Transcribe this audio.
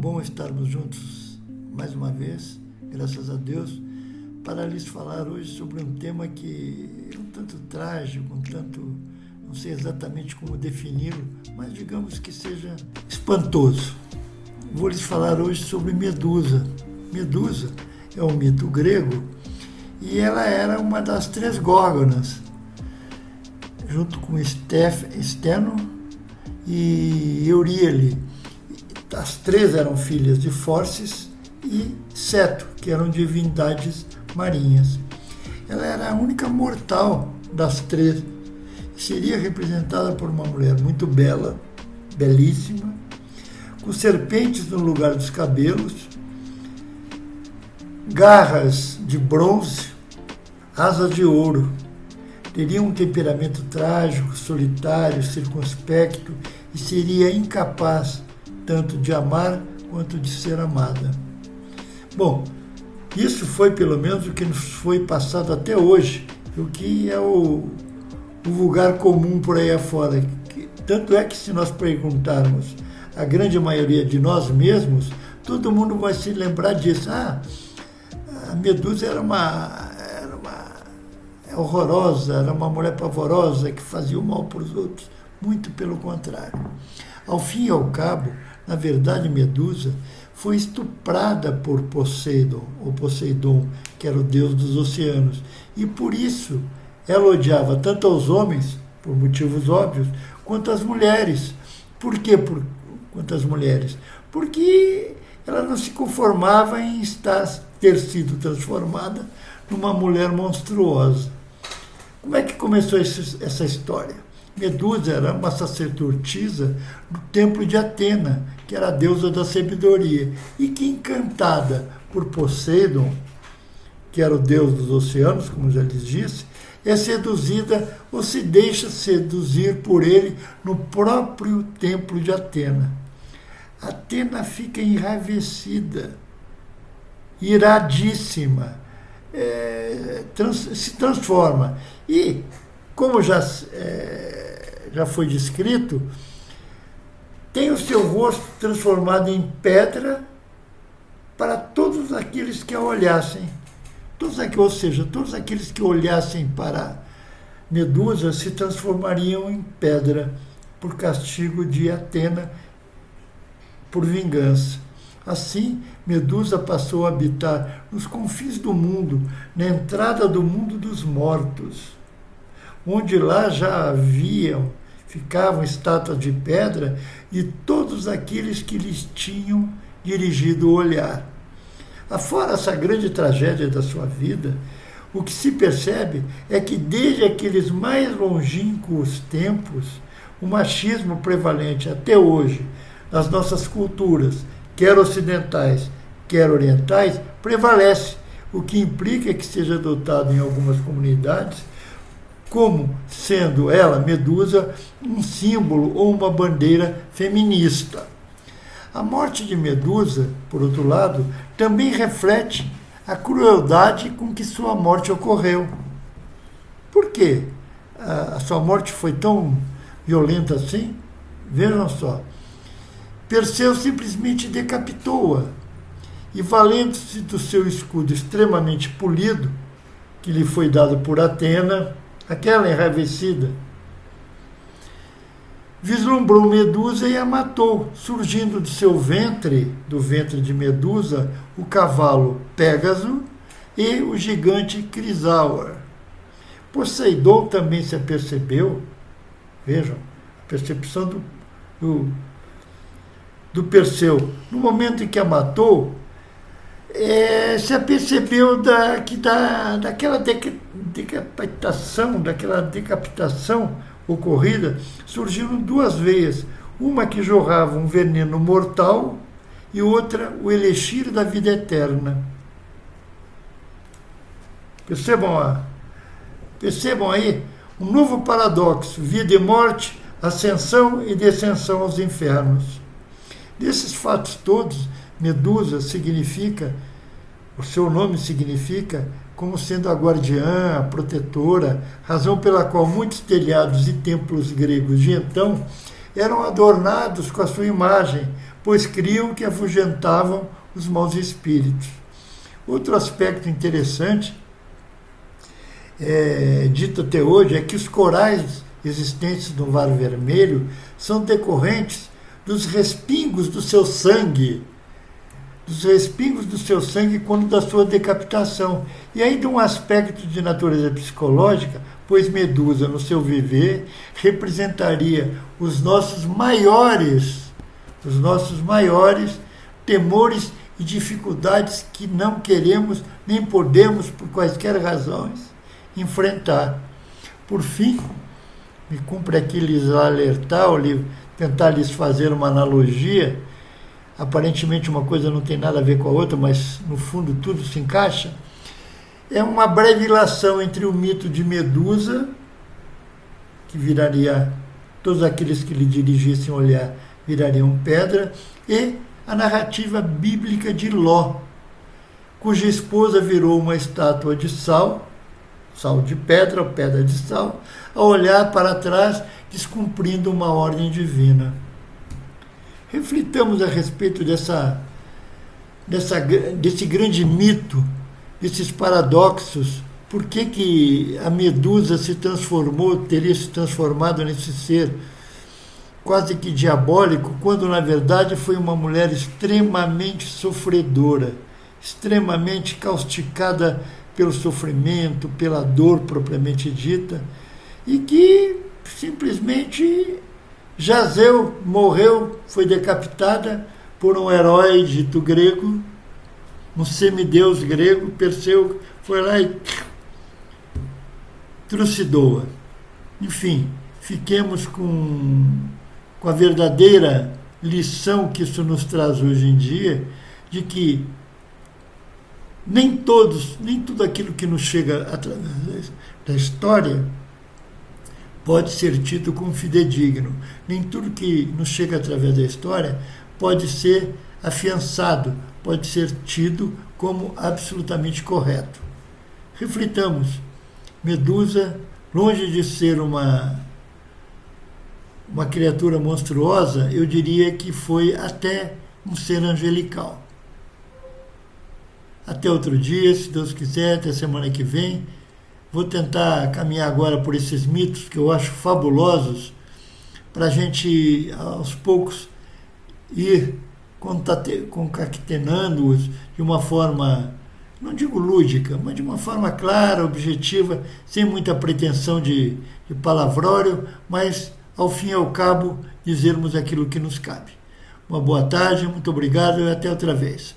bom estarmos juntos mais uma vez, graças a Deus, para lhes falar hoje sobre um tema que é um tanto trágico, não sei exatamente como defini-lo, mas digamos que seja espantoso. Vou lhes falar hoje sobre Medusa. Medusa é um mito grego e ela era uma das 3 Górgonas, junto com Steno e Euríale. As 3 eram filhas de Fórcis e Ceto, que eram divindades marinhas. Ela era a única mortal das 3 e seria representada por uma mulher muito bela, belíssima, com serpentes no lugar dos cabelos, garras de bronze, asas de ouro. Teria um temperamento trágico, solitário, circunspecto e seria incapaz tanto de amar quanto de ser amada. Bom, isso foi pelo menos o que nos foi passado até hoje, o que é o vulgar comum por aí afora. Tanto é que se nós perguntarmos a grande maioria de nós mesmos, todo mundo vai se lembrar disso. A Medusa era horrorosa, era uma mulher pavorosa que fazia o mal para os outros. Muito pelo contrário. Ao fim e ao cabo, na verdade, Medusa foi estuprada por Poseidon, que era o deus dos oceanos. E por isso ela odiava tanto aos homens, por motivos óbvios, quanto às mulheres. Por quê quanto às mulheres? Porque ela não se conformava em ter sido transformada numa mulher monstruosa. Como é que começou essa história? Medusa era uma sacerdotisa do templo de Atena, que era a deusa da sabedoria, e que, encantada por Poseidon, que era o deus dos oceanos, como já lhes disse, é seduzida ou se deixa seduzir por ele no próprio templo de Atena. Atena fica enraivecida, iradíssima, se transforma. E, como já foi descrito, tem o seu rosto transformado em pedra para todos aqueles que a olhassem. Ou seja, todos aqueles que olhassem para Medusa se transformariam em pedra por castigo de Atena, por vingança. Assim, Medusa passou a habitar nos confins do mundo, na entrada do mundo dos mortos, onde lá já ficavam estátuas de pedra e todos aqueles que lhes tinham dirigido o olhar. Afora essa grande tragédia da sua vida, o que se percebe é que desde aqueles mais longínquos tempos, o machismo prevalente até hoje nas nossas culturas, quer ocidentais, quer orientais, prevalece, o que implica que seja adotado em algumas comunidades como sendo ela, Medusa, um símbolo ou uma bandeira feminista. A morte de Medusa, por outro lado, também reflete a crueldade com que sua morte ocorreu. Por quê? A sua morte foi tão violenta assim? Vejam só. Perseu simplesmente decapitou-a e, valendo-se do seu escudo extremamente polido, que lhe foi dado por Atena, aquela enraivecida, vislumbrou Medusa e a matou, surgindo de seu ventre, do ventre de Medusa, o cavalo Pégaso e o gigante Crisaor. Poseidon também se apercebeu, vejam, a percepção do Perseu, no momento em que a matou, se apercebeu daquela decapitação ocorrida, surgiram 2 veias, uma que jorrava um veneno mortal e outra o elixir da vida eterna. Percebam aí um novo paradoxo: vida e morte, ascensão e descensão aos infernos. Desses fatos todos, Medusa significa, o seu nome significa como sendo a guardiã, a protetora, razão pela qual muitos telhados e templos gregos de então eram adornados com a sua imagem, pois criam que afugentavam os maus espíritos. Outro aspecto interessante, dito até hoje, é que os corais existentes no Mar Vermelho são decorrentes dos respingos do seu sangue, quando da sua decapitação. E ainda um aspecto de natureza psicológica, pois Medusa, no seu viver, representaria os nossos maiores temores e dificuldades que não queremos nem podemos, por quaisquer razões, enfrentar. Por fim, me cumpre aqui lhes alertar, ou tentar lhes fazer uma analogia. Aparentemente uma coisa não tem nada a ver com a outra, mas no fundo tudo se encaixa. É uma breve ilação entre o mito de Medusa, que viraria, todos aqueles que lhe dirigissem olhar virariam pedra, e a narrativa bíblica de Ló, cuja esposa virou uma estátua de sal de pedra ou pedra de sal, a olhar para trás, descumprindo uma ordem divina. Reflitamos a respeito desse grande mito, desses paradoxos. Por que a Medusa teria se transformado nesse ser quase que diabólico, quando na verdade foi uma mulher extremamente sofredora, extremamente causticada pelo sofrimento, pela dor propriamente dita, e que simplesmente jazeu, morreu, foi decapitada por um herói dito grego, um semideus grego. Perseu foi lá e trucidou-a. Enfim, fiquemos com a verdadeira lição que isso nos traz hoje em dia, de que nem tudo aquilo que nos chega através da história pode ser tido como fidedigno. Nem tudo que nos chega através da história pode ser afiançado, pode ser tido como absolutamente correto. Reflitamos. Medusa, longe de ser uma criatura monstruosa, eu diria que foi até um ser angelical. Até outro dia, se Deus quiser, até semana que vem. Vou tentar caminhar agora por esses mitos que eu acho fabulosos, para a gente, aos poucos, ir concatenando-os de uma forma, não digo lúdica, mas de uma forma clara, objetiva, sem muita pretensão de palavrório, mas, ao fim e ao cabo, dizermos aquilo que nos cabe. Uma boa tarde, muito obrigado e até outra vez.